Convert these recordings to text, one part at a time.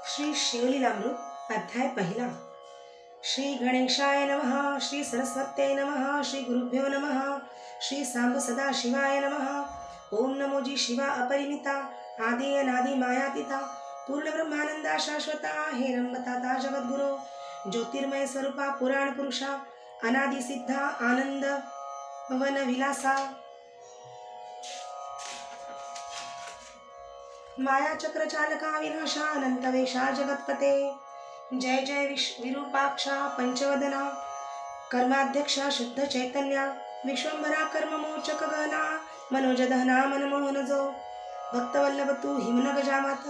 श्री शिवलीलामृत अध्याय पहिला। श्री गणेशाय नमः। श्री सरस्वत्यै नमः। श्री गुरुभ्यो नमः। श्री सांब सदाशिवाय नमः। ओम नमो जी शिवा अपरिमिता आदि अनादि मायातीता पूर्ण ब्रह्मानंदा शाश्वता हे रंबताता जगद्गुरो ज्योतिर्मय स्वरूपा पुराण पुरुषा अनादि सिद्धा आनंद वन विलासा माया चक्र चालका विनाशा अनंत वेशा जगतपते जय जय विरूपाक्षा पंचवदना कर्माध्यक्षा शुद्ध चैतन्या विश्वंभरा कर्म मोचक गहना मनोजदहना मनमोहन जो भक्तवल्लभ तू हिमनग जामात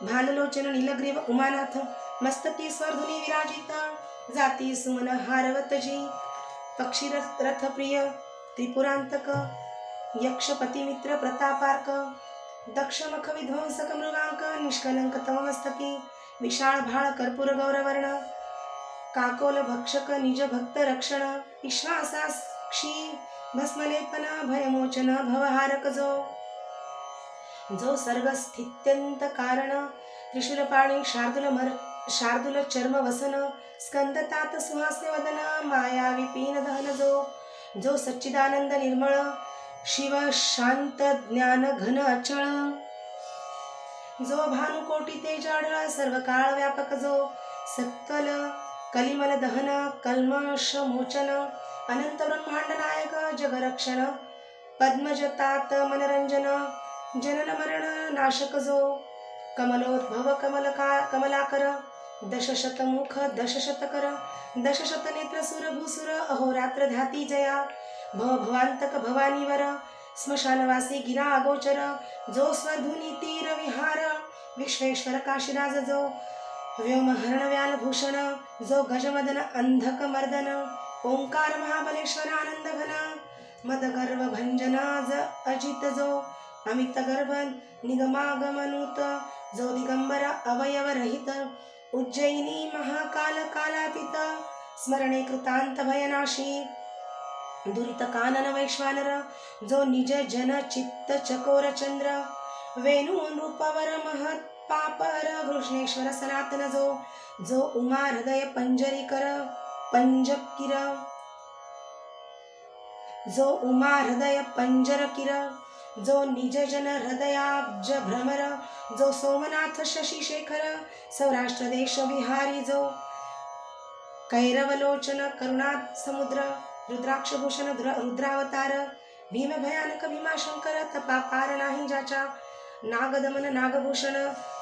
भाललोचन नीलग्रीव उमानाथ मस्तकी स्वर्धुनी विराजित जाती सुमन हारवतजी पक्षी रथ प्रिय त्रिपुरांतक यक्षपती मित्र प्रतापार्क दक्षमुख विध्वंसक मृगांक निष्कलंक तममस्तकी विशाळ भाळ कर्पूर गौरवर्ण काकोल भक्षक निज भक्त रक्षण विश्वासाक्षी भस्मलेपन भयमोचन भवहारक जो सर्ग स्थित्यंत कारण त्रिशूलपाणी शार्दूल चर्म वसन स्कंद तात सुहास्य वदन माया विपीन दहन जो सच्चिदानंद निर्मळ शिव शांत ज्ञान घन अचळ जो भानुकोटी तेज आढळ सर्व काळ व्यापक जो सकल कलिमल दहन कल्मष मोचन अनंत ब्रह्मांड नायक जगरक्षण पद्मजतात मनरंजन जनन मरण नाशक जो कमलोद्भव कमलाकर दशशतमुख दशशतकर दशशत नेत्र सुर भूसुर अहोरात्र ध्याती जया भवांतक भवानीवर स्मशानवासी गिरा अगोचर जो स्वधुनी तीर विहार विश्वेश्वर काशीराज जो व्योमहरण व्यालभूषण जो गजमदन अंधक मर्दन ओंकार महाबलेश्वर आनंद घन मदगर्व भंजन अजित जो अमित गर्भ निगमागमनुत जो दिगंबर अवयव रहित उज्जयिनी महाकाल कालातीत स्मरणे कृतांत भयनाशी दुरित कानन वैश्वानर जो निज जन चित्त चकोर चंद्र वेणु नृपवर महत् पापर कृष्णेश्वर सनातन जो उमा हृदय पंजरीकर पंजकिर जो उमा हृदय पंजरकिर जो निज जन हृदयाब्ज भ्रमर जो सोमनाथ शशि शेखर सौराष्ट्र देश विहारी जो कैरवलोचन करुणा समुद्र रुद्राक्षभूषण रुद्रावतार भीम भयानक भीमाशंकर तपा पार नाही ज्याचा नागदमन नागभूषण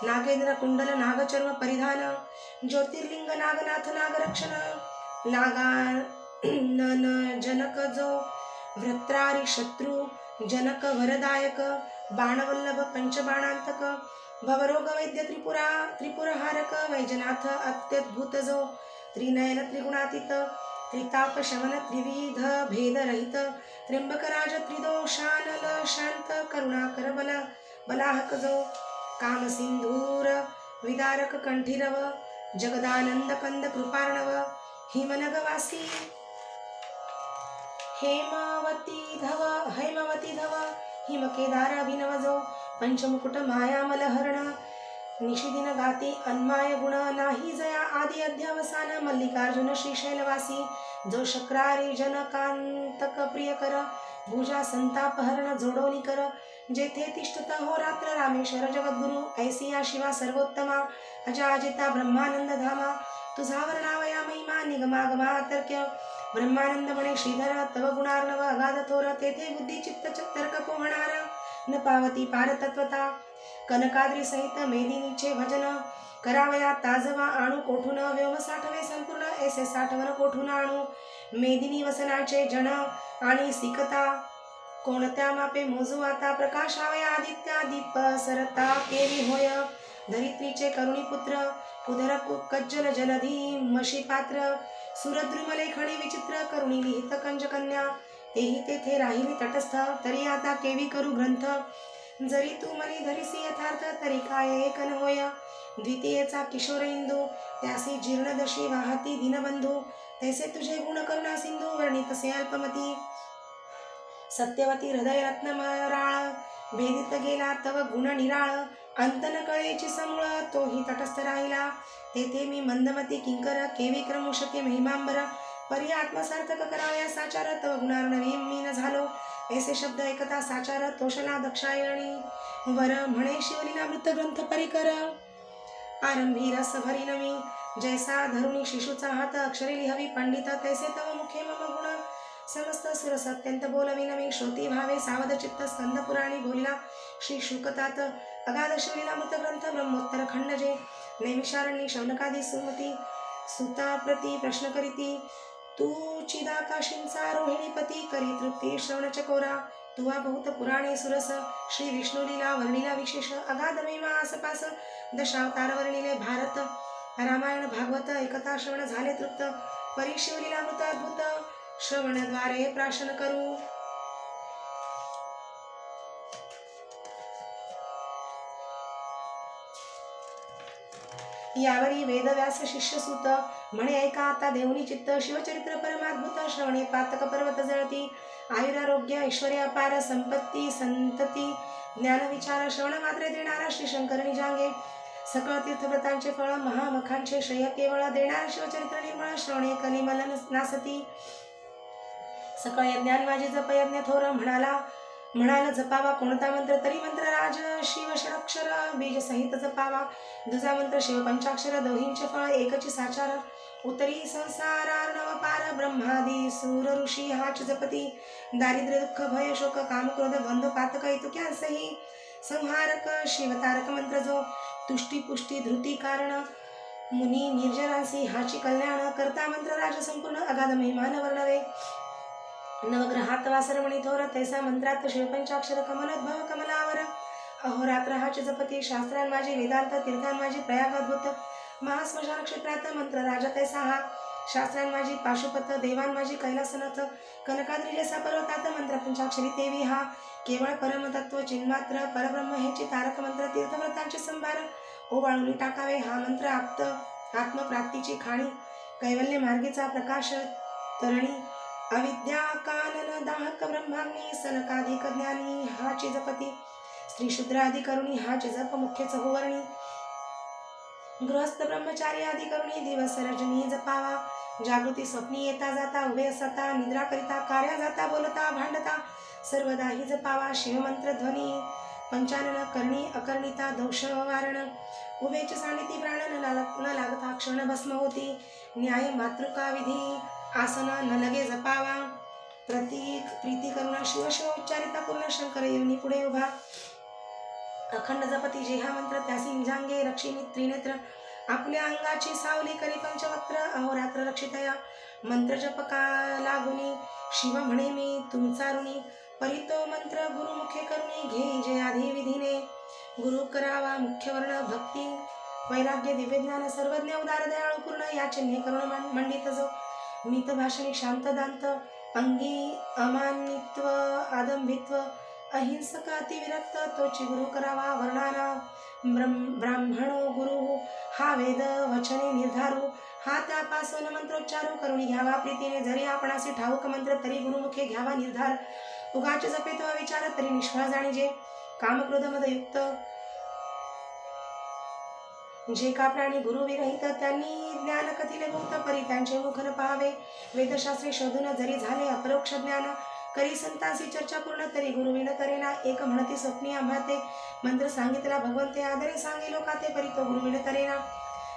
नागेंद्र कुंडल नागचर्म परिधान ज्योतिर्लिंग नागनाथ नागरक्षण नागानन जनक जो वृत्रारी शत्रु जनक वरदायक बाणवल्लभ पंचबाणांतक भवरोग वैद्य त्रिपुरहारक वैजनाथ अत्यद्भुत जो त्रिनयन त्रिगुणातीत त्रिताप शमन त्रिविध भेद रहित त्र्यंबकराज त्रिदोषानल शांत करुणाकर बलाहक जो काम सिंधूर विदारक कंठीरव जगदानंद कंद कृपार्णव हिमनगवासी हेमवती धव हिमकेदार अभिनव जो पंचमुकुट मायामल हरण निशिदिन गाती अन्माय गुण नाही जया आदि अध्यावसान मल्लिकार्जुन श्रीशैलवासी जो शक्रारी जनकांतक प्रियकर भुजा संतापहरण जोडोनी कर जेथे तिष्ठत हो रात्र रामेश्वर जगद्गुरु ऐसिया शिवा सर्वोत्तमा अजाजिता ब्रह्मानंद धामा तुझावर नावया महिमा निगमागमा तर्क्य ब्रह्मानंद म्हणे श्रीधर तव गुणार्णव अगाध थोर तेथे बुद्धी चित्त तर्क पोहणार न पावती पारतत्वता कनकाद्री सहित मेदिनीचे भजन करावया ताजवा आणू कोठून व्योम साठवे संपूर्ण ऐसे साठवण कोठून आणू मेदिनी वसनाचे जन आणि सिकता कोणत्या मापे मोजू आता प्रकाशावया आदित्या दीप सरता केवी होय धरित्रीचे करुणी पुत्र कुधर कज्जल जलधी मशी पात्र सुरद्रुमले खडी विचित्र करुणी लिहित कंजकन्या तेही तेथे राहिली तटस्थ तरी आता केवी करू ग्रंथ जरी तू मनी धरिसी यथार्थ तरी काय एक न होय द्वितीयेचा किशोर इंदू त्यासी जीर्णदशी वाहती दीनबंधू तैसे तुझे गुण करुणा सिंधू वर्णितसे अल्पमती सत्यवती हृदय रत्नमराळ भेदित गेला तव गुण निराळ अंत न कळेची समूळ तोही तटस्थ राहिला. तेथे मी मंदमती किंकर केवी क्रमू शके महिमांबर परी आत्मसार्थक कराव्या साचार तव गुणार नवी मी न झालो. ऐसे शब्द ऐकता साचार तोषला दक्षायणी वर म्हणे शिवलीला मृत ग्रंथ परिकर आरंभी रस भरी नमी जैसा धरुणी शिशूचा हात अक्षरे लिहावी पंडित तैसे तव मुखे मम गुण समस्त सुरस अत्यंत बोलवी नमी श्रोती भावे सावध चित्त स्कंद पुराणी बोलिला श्री शुकतात अगाध शिवलीला मृत ग्रंथ ब्रह्मोत्तर खंड जे नैमिषारण्य शौनकादी सुमती सुता प्रती प्रश्न करीती तू चिदाकाशींचा रोहिणीपती करी तृप्ती श्रवण चकोरा तुवा बहुत पुराणे सुरस श्री विष्णू लीला वर्णिला विशेष अगाध महिमा आसपास दशावतार वर्णिले भारत रामायण भागवत एकता श्रवण झाले तृप्त परी शिवलीला मृत अद्भुत श्रवणद्वारे प्राशन करू. यावरी वेदव्यास शिष्यसूत म्हणे ऐका आता देवनी चित्त शिवचरित्र परमाद्भुत श्रवणे पातक पर्वत जळती आयुरारोग्य ऐश्वर्य अपार संपत्ती संतती ज्ञान विचार श्रवण मात्रे देणारा श्री शंकर निजांगे सकळ तीर्थव्रतांचे फळ महामखांचे श्रेय केवळ देणारा शिवचरित्र निर्मळ श्रवणे कलिमल नासती सकळ यज्ञान माझे जप यज्ञ थोर म्हणाला जपावा कोणता मंत्र तरी मंत्र राज शिव षडाक्षर बीज सहित जपावा दुजा मंत्र शिव पंचाक्षर दोहींचे फळ एकची साचार उत्तरी संसारार्णव पार ब्रह्मादी सूर ऋषी हाच जपती दारिद्र्य दुःख भय शोक काम क्रोध द्वंद्व पातक ऐतुक्यांसही संहारक शिवतारक मंत्र जो तुष्टी पुष्टी धृती कारण मुनी निर्जरांसी हाची कल्याण करता मंत्र राज संपूर्ण अगाध महिमान वर्णवे नवग्रहात वासरमणी थोर तैसा मंत्रात शिवपंचाक्षर कमलोद्भव कमलावर अहोरात्र हाच जपती शास्त्रान माझे वेदांत तीर्थान माझी प्रयागाद्भुत महास्मशान क्षेत्रात मंत्र राजा तैसा हा शास्त्रान माझी पाशुपत देवान माझी कैलासनाथ कनकाद्री जैसा पर्वतात मंत्र पंचाक्षरी देवी हा केवळ परमतत्व चिन्मात्र परब्रह्म हेची तारक मंत्र तीर्थव्रतांचे संभार ओवाळून टाकावे हा मंत्र आत्मप्राप्तीची खाणी कैवल्य मार्गीचा प्रकाश तरणी अविद्या कानन दाहक ब्रह्माग्नी सनकाधिक ज्ञानी हाची जपती स्त्री शूद्र आदी करुणी हाचे जप मुख्य चहुवर्णी गृहस्थ ब्रह्मचारी आदी करुणी दिवस रजनी जपावा जागृती स्वप्नी येता जाता उभे असता निद्रा करिता कार्या जाता बोलता भांडता सर्वदाही जपावा शिवमंत्र ध्वनी पंचानन करणी अकर्णिता दोष वारण उभेची सांडिती प्राण न लागता क्षण भस्म होती न्याय मातृका विधी आसन न लगे जपावा प्रतीक प्रीती करुणा शिव शिव उच्चारिता पूर्ण शंकर येऊनी पुढे उभा अखंड जपती जे हा मंत्र त्यासी निजांगे रक्षिणी त्रिनेत्र आपल्या अंगाची सावली करी पंचवक्त्र अहोरात्र रक्षितया मंत्र जपका लागुनी शिव म्हणे मी तुमचा ऋणी परितो मंत्र गुरुमुखे करुणी घे जे आधी विधीने गुरु करावा मुख्य वर्ण भक्ती वैराग्य दिव्यज्ञान सर्वज्ञ उदार दयाळू पूर्ण या चिन्हे करुण मंडित जो मित भाषणी शांत दांत अंगी अमानित्व आदंभित्व अहिंसक अतिविरक्त तोची गुरु करावा वर्णाना ब्राह्मणो गुरु हा वेद वचने निर्धारू हा त्यापासून मंत्रोच्चारू करुणी घ्यावा प्रीतीने जरी आपणासी ठाऊक मंत्र तरी गुरुमुखे घ्यावा निर्धार उगाच जपे तो विचार तरी निष्फळ जाणीजे कामक्रोध मदयुक्त जे का प्राणी गुरु विरहित त्यांनी ज्ञान कथिले भूत परी त्यांचे मुख न पाहावे वेदशास्त्रे शोधून जरी झाले अपरोक्ष ज्ञान करी संतांशी चर्चा पूर्ण तरी गुरु विण करेना एक म्हणती स्वप्नी आम्हाते मंत्र सांगितला भगवंते आदरे सांगे लोकाते परी तो गुरु विण करेना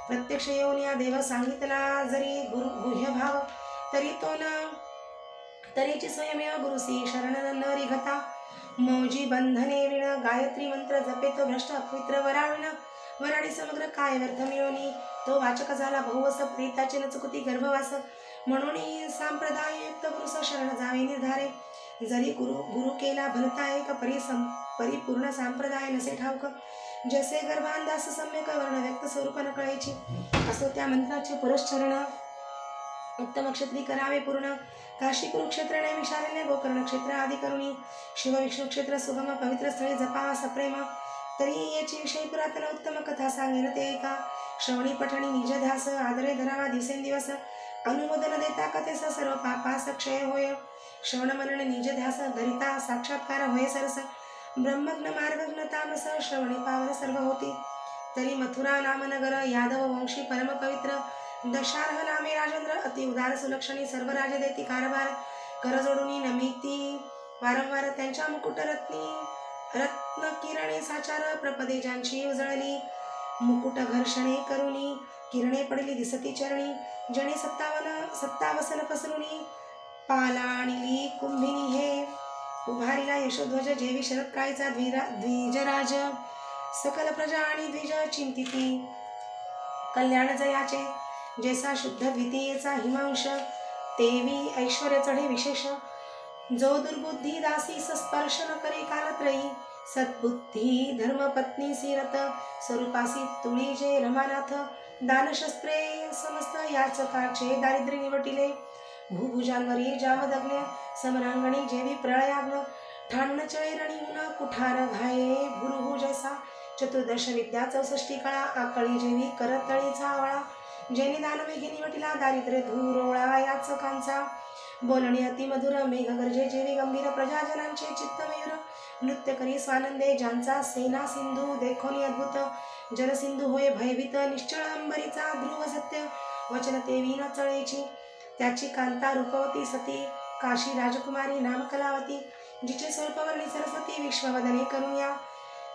प्रत्यक्ष येऊन या देव सांगितला जरी गुरु गुह्य भाव तरी तो न तरीची स्वयमेव गुरुसी शरण न रिघता मौजी बंधने विण गायत्री मंत्र जपे तो भ्रष्ट अपवित्र वराविण वराडी समग्र काय व्यर्थ मिळवणी तो वाचक झाला बहुवस प्रीताचे न चुकती गर्भवास म्हणून सांप्रदाययुक्त गुरुस शरण जावे निर्धारे जरी गुरु केला भलता एक परिपूर्ण संप्रदाय नसे ठाऊक जैसे गर्भांदास सम्यक वर्ण व्यक्त स्वरूप न कळायची असो त्या मंत्राचे पुरश्चरण उत्तम क्षत्री करावे पूर्ण काशी कुरुक्षेत्र नैमिषारण्य गोकर्ण क्षेत्र आदी करुणी शिव विष्णू क्षेत्र सुगम पवित्र स्थळी जपावा सप्रेम तरी याची विषयी पुरातन उत्तम कथा सांगेन ते ऐका श्रवणी पठणी निज ध्यास आदरे धरावा दिवसेंदिवस अनुमोदन देता कथेस सर्व पापास क्षय होय श्रवण मनन निज ध्यास धरिता साक्षात्कार होय सरस ब्रह्मग्न मार्गग्न तामस श्रवणे पावन सर्व होती. तरी मथुरा नामनगर यादव वंशी परम पवित्र दशार्ह नामे राजेंद्र अति उदार सुलक्षणी सर्व राजे देती कारभार करजोडूनी नमिती वारंवार त्यांच्या मुकुट रत्न किरणे साचार प्रपदे ज्यांची उजळली मुकुट घर्षणे करुणी किरणे पडली दिसती चरणी जणे सत्तावसन पसरुणी पालाणिली कुंभिनी हे उभारीला यशोध्वज जेवी शरदकाळीचा द्विजराज सकल प्रजा आणि द्विज चिंतिती कल्याण जयाचे जैसा शुद्ध द्वितीयेचा हिमांश तेवी ऐश्वर्य चढे विशेष जो दुर्बुद्धी दासीस स्पर्श न करे कालत्रयी सद्बुद्धी धर्मपत्नी सिरत स्वरूपासी तुळी जे रमानाथ दानशस्त्रे समस्त याचकाचे दारिद्र्य निवटिले भूभुजांवरी जामदग्न समरांगणी जेवी प्रळयाग्न ठाण चळे रणीहुन कुठार घाये भुरुहु जैसा चतुर्दश विद्या 64 कळा आकळी जेवी करतळीचा आवळा जेने दानवेगी निवटिला दारिद्र्य धुरोळा याचकांचा बोलणे अति मधुर मेघ गरजे जेवी गंभीर प्रजाजनांचे चित्तमयूर नृत्य करी स्वानंदे ज्यांचा सेना सिंधू देखोनी अद्भुत जलसिंधू होय भयभीत निश्चळ अंबरीचा ध्रुव सत्य वचन तेवी न चळेची त्याची कांता रूपवती सती काशी राजकुमारी नाम कलावती जिचे स्वल्पवर्णी सरस्वती विश्ववदने करुया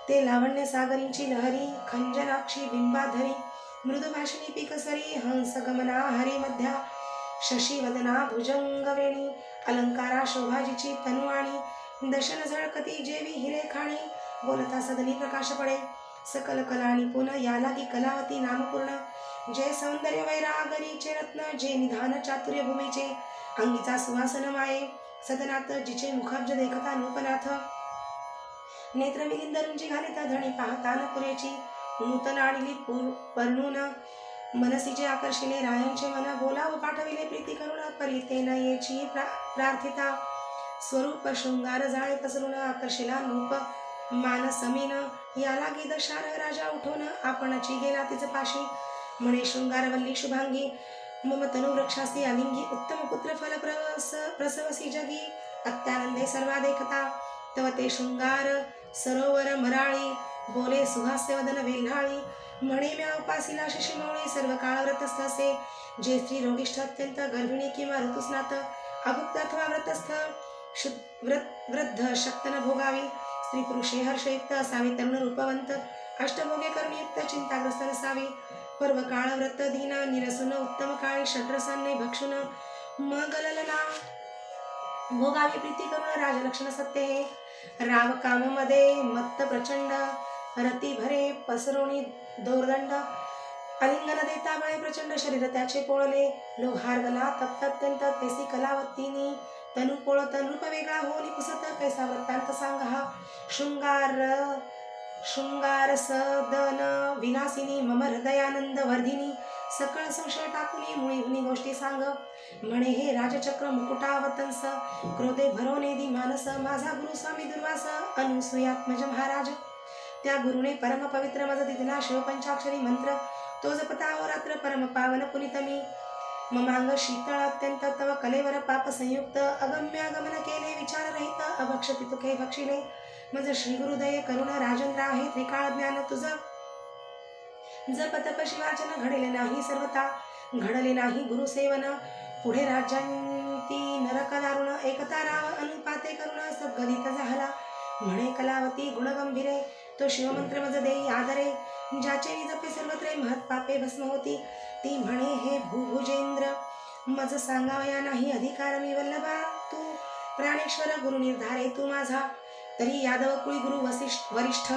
ते लावण्य सागरींची लहरी खंजनाक्षी बिंबाधरी मृदुभाषिणी पिकसरी हंस गमना हरी मध्या शशीवदना भुजंगवेणी अलंकारा शोभाजीची तनुवाणी दशन झळकती जेवी हिरे खाणी बोलता सदनी प्रकाश पडे सकल कला निपुण या लागी कलावती नामपूर्ण जे सौंदर्य वैरागरीचे रत्न जे निधान चातुर्य भूमीचे अंगीचा सुवासन माये सदनात जिचे मुखाब्ज देखता नूपनाथ नेत्र मिलिंद रुंजी घालिता धणी पाहता न पुरेची नूतन आणली पर्णून मनसीचे आकर्षिले रायांचे मन बोलाव पाठविले प्रीती करुण परिते न येची प्रार्थिता स्वरूप शृंगार जाळे पसरून आकर्षिला नूप मानसमीन या लागी दशार राजा उठून आपणची गेला तिचे पाशी म्हणे शृंगारवल्ली शुभांगी मम तनु वृक्षासी अलिंगी उत्तम पुत्र फल प्रसवसी जगी अत्यानंदे सर्वा देखता तव ते शृंगार सरोवर मराळी बोले सुहास्य वदन वेल्हाळी म्हणे म्या उपासीला शशिमौळी सर्व काळ व्रतस्थ असे जे स्त्री रोगिष्ठ अत्यंत गर्भिणी किंवा ऋतुस्नात अभुक्त अथवा व्रतस्थ वृद्ध शक्तन भोगावी स्त्री पुरुषे हर्षयुक्त असावी तरुण रूपवंत अष्टभोगे करुणयुक्त चिंताग्रस्त नसावी पर्व काळ व्रत दीन निरसुन उत्तम काळी षड्रसांनी भक्षुन मगललना भोगावी प्रीती करुण राजलक्षण सत्य हे राम काम मध्ये मत्त प्रचंड रती भरे पसरोणी दोर्दंड अलिंगन देता बळे प्रचंड शरीर त्याचे पोळले लोहार गला तप्त अत्यंत तेसी कलावतीनी तनु पोळत नृप वेगळा होनी पुसत कैसा वृत्तांत सांग हा शृंगार सदन विलासिनी मम हृदयानंद वर्धिनी सकळ संशय टाकुनी मुळी गोष्टी सांग म्हणे हे राजचक्र मुकुटावतंस क्रोधे भरोनेदी मानस माझा गुरु स्वामी दुर्वास अनुसूयात्मज महाराज त्या गुरुने परम पवित्र मज दिला शिवपंचाक्षरी मंत्र तो जपता अहोरात्र परम पावन पुनितमी ममांग शीतळ अत्यंत तव कलेवर पाप संयुक्त अगम्यागमन केले विचार रहित अभक्षति तुके भक्षिले मज श्री गुरुदय करुण राजेंद्र आहे त्रिकाळ ज्ञान तुझ जप तप शिवाचन घडले नाही सर्वता घडले नाही गुरुसेवन पुढे राज्यांती नरक दारुण एकता राव अनुपाते करुण सद्गदित झाला म्हणे कलावती गुणगंभीरे तो शिवमंत्र मज देई आदरे ज्याचे जपे सर्वत्र महत् पापे भस्म होती ती म्हणे हे भूभुजेंद्र मज सांगावया नाही अधिकार मी वल्लभा तू प्राणेश्वर गुरु निर्धारे तू माझा तरी यादव कुळी गुरु वरिष्ठ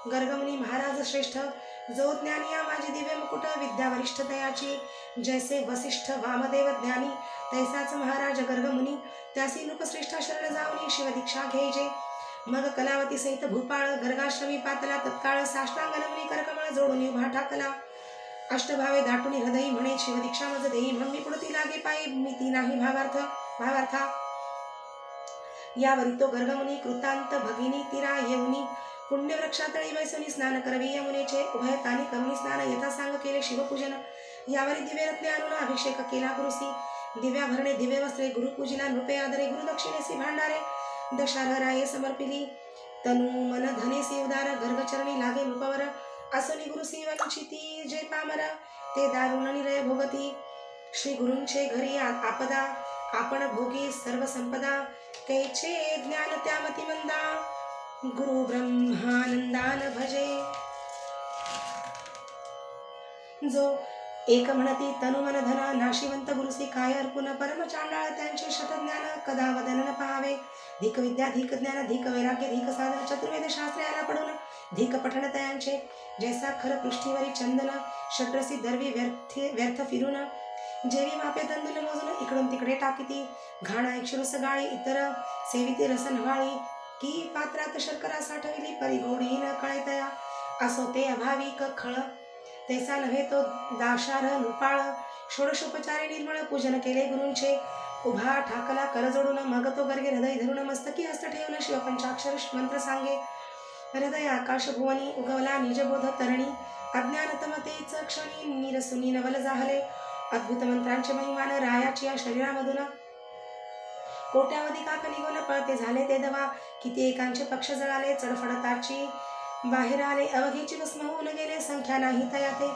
गर्गमुनी महाराज श्रेष्ठ जो ज्ञानिया माझी दिव्य मुकुट विद्या वरिष्ठ तयाची जैसे वसिष्ठ वामदेव ज्ञानी तैसाच महाराज गर्गमुनी त्यासी नृपश्रेष्ठ शरण जाऊनी शिवदीक्षा घ्यायचे मग कलावती सहित भूपाळ गर्गाश्रमी पातला तत्काळ साष्टांगनमुनी करकमळ जोडून उभा ठाकला अष्टभावे दाटून हृदयी म्हणे शिवदीक्षा मज देई म्हणून मी पुढती लागे पायी मिती नाही भावार्था यावरी तो गर्गमुनी कृतांत भगिनी तिरा येऊनी पुण्य वृक्षातळी बैसुनी स्नान करवी यमुनेचे उभयतानी करुणी स्नान यथा सांग केले शिवपूजन यावरी दिव्य रत्ने आणून अभिषेक केला गुरुसी दिव्याभरणे दिव्य वस्त्रे गुरुपूजिला नृपे आदरे गुरुदक्षिणेसी भांडारे दशार्हराये समर्पिली तनु मन धनेसी उदार गर्गचरणी लागे नृपवर असनी गुरुसी वंचिती जे पामर ते दारुण निरय भोगती श्री गुरूंचे घरी आपदा आपण भोगी सर्व संपदा कैचे ज्ञान त्यामती मंदा गुरु ब्रह्मानंदान भजे जो एक म्हणती तनु मन धन नाशिवंत गुरुसी काय अर्पुन परम चांडाळ त्यांचे शतज्ञान कदा वदन न पाहावे धिक विद्या धिक ज्ञान धिक वैराग्य धिक साधन चतुर्वेद शास्त्रे आला पडून धिक पठण तयांचे जैसा खर पृष्ठीवरी चंदन षड्रसी दरवी व्यर्थ फिरून जेवी मापे तंदुल मोजून इकडून तिकडे टाकीती घाण ऐक्षुरस गाळी इतर सेविती रस नवाळी की पात्रात शर्करा साठविली परी गोडी न कळेतया असो ते अभाविक खळ तैसा नव्हे तो दाशार नृपाळ षोडशोपचारे निर्मळ पूजन केले गुरूंचे उभा ठाकला कर जोडून मग तो गर्गे हृदय धरून मस्तकी हस्त ठेवून शिवपंचाक्षर मंत्र सांगे हृदय आकाश भुवनी उगवला निजबोध तरणी अज्ञानतमतेच क्षणी निरसुनी नवल जाहले अद्भुत मंत्रांचे महिमान रायाची या शरीरामधून कोट्यावधी काक निघून पळते झाले ते दवा किती एकांचे पक्ष जळाले चडफडताची बाहेर आले अवघेची भस्म होऊन गेले संख्या नाही तयाते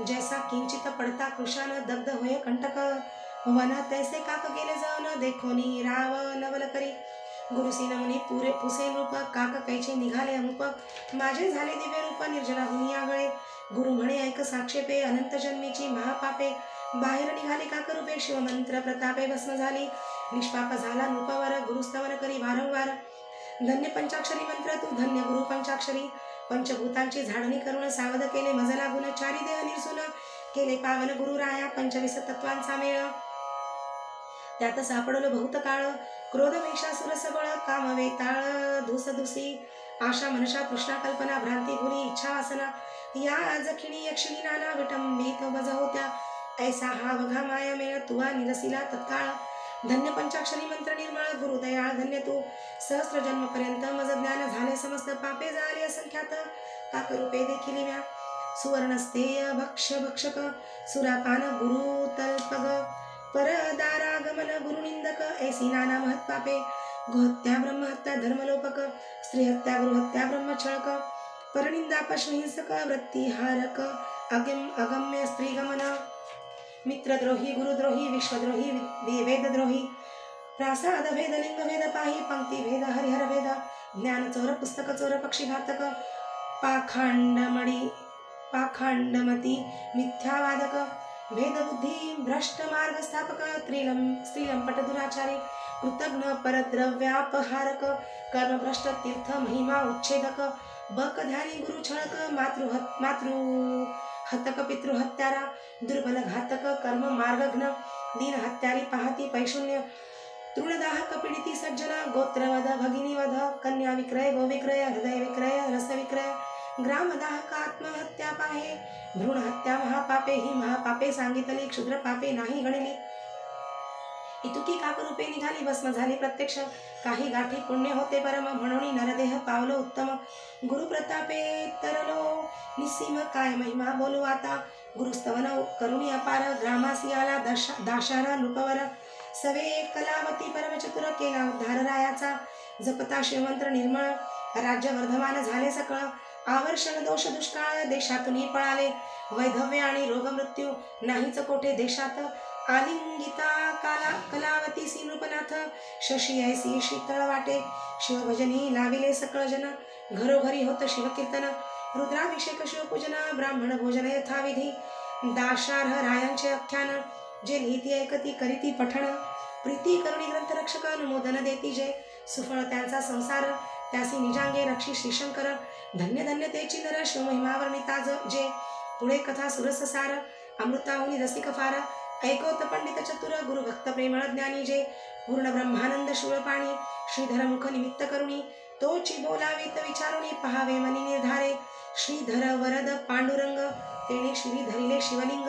जैसा किंचित पडता कृशान दग्ध होय कंटक वन तैसे काक गेले जाऊन देखोनी राव नवल करी गुरुसी नमुनी पुरे पुसे रूप काक कैचे निघाले अमुप माझे झाले दिव्य रूप निर्जना हुनी आगळे गुरु म्हणे ऐक साक्षेपे अनंत जन्मीची महापापे बाहेर निघाले काक रूपे शिवमंत्र प्रतापे भस्म झाली निष्पाप झाला नृपवर गुरुस्तवन करी वारंवार धन्य पंचाक्षरी मंत्र तू धन्य गुरु पंचाक्षरी पंचभूतांची झाडणी करून सावध केले मज लागून चारी देह निरसून केले पावन गुरु राया 25 तत्वांचा मेळ त्यात सापडलो बहुत काळ क्रोध महिषासुर सबळ काम वेताळ धुसधुसी आशा मनशा तृष्णा कल्पना भ्रांती भुली इच्छा वासना या जखिणी यक्षिणी नाना विटंबित बज होत्या ऐसा हा बघा माया मेळ तुवा निरसिला तत्काळ धन्य पंचाक्षरी मंत्र निर्मळ गुरु दयाळ धन्य तू सहस्र जन्म पर्यंत मज ज्ञान झाले समस्त पापे झाले असंख्यात काकरूपे देखील म्या सुवर्णस्तेय भक्ष भक्षक सुरापान गुरु तल्पग परदारागमन गुरुनिंदक ऐसी नाना महत् पापे गोहत्या ब्रह्महत्या धर्मलोपक स्त्रीहत्या गुरुहत्या ब्रह्मछळक परनिंदा पशुहिंसक वृत्तिहारक अगम्य स्त्रीगमन मित्रद्रोही गुरुद्रोही विश्वद्रोही वेदद्रोही प्रासाद भेद लिंग भेद पाही पंक्ती भेद हरिहर भेद ज्ञान चोर पुस्तक चोर पक्षी घातक पाखांडमती मिथ्यावादक भेदबुद्धी भ्रष्ट मार्ग स्थापक स्त्रीलंपट दुराचारी कृतघ्न परद्रव्यापहारक कर्मभ्रष्ट तीर्थ महिमा उच्छेदक बक ध्यानी गुरु छळक मातृ हतक पितृहत्यारा दुर्बल घातक कर्म मार्गघ्न दीन हत्यारी पाहती पैशून्य तृणदाहक पीडिती सज्जना गोत्रवध भगिनीवध कन्या विक्रय गोविक्रय हृदय विक्रय रस विक्रय ग्रामदाहक आत्महत्या पाहे भ्रूण हत्या महापापे ही महापापे सांगितली क्षुद्र पापे नाही गणिली इतुकी काकरूपे निघाली भस्म झाली प्रत्यक्ष काही गाठी पुण्य होते परम म्हणून नरदेह पावलो उत्तम गुरु प्रतापे तरलो निस्सीम काय महिमा बोलू आता गुरुस्तवन करुणी अपार ग्रामासी आला दाशारा नृपवर सवे कलावती परमचतुर केला उद्धार रायाचा जपता शिवमंत्र निर्मळ राज्य वर्धमान झाले सकळ आवर्षण दोष दुष्काळ देशातून पळाले वैधव्य आणि रोग मृत्यू नाहीच कोठे देशात आलिंगिता कलावती सी नृपनाथ शशी ऐसी शीतळ वाटे शिवभजनी लाविले सकळ जन घरोघरी होत शिवकीर्तन रुद्राभिषेक शिवपूजन ब्राह्मण भोजन यथाविधी दाशार्ह रायांचे आख्यान जे लिहिती ऐकती करीती पठण प्रीती करुणी ग्रंथ रक्षक अनुमोदन देती जे सुफळ त्यांचा संसार त्यासी निजांगे रक्षी श्रीशंकर धन्य धन्य तेची नर शिवमहिमावर्णिता जे पुढे कथा सुरस सार अमृताहुनी रसिक फार ऐकोत पंडित चतुर गुरु भक्त प्रेमळ ज्ञानी जे पूर्ण ब्रह्मानंद शूळपाणी श्रीधर मुख निमित्त करुणी तोची बोलावेत विचारुणी पहावे मनी निर्धारे श्रीधर वरद पांडुरंग तेने श्री धरिले शिवलिंग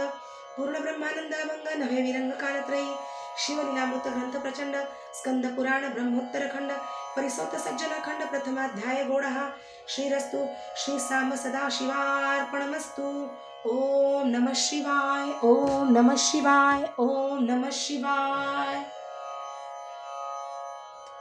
पूर्ण ब्रह्मानंद अभंग नवे विरंग कालत्रयी शिवलीलामृत ग्रंथ प्रचंड स्कंद पुराण ब्रह्मोत्तर खंड परिसोत सज्जन खंड प्रथमाध्याय गोडहा श्रीरस्तु श्री साम सदा शिवार्पणमस्तु ओम नमः शिवाय ओम नमः शिवाय ओम नमः शिवाय।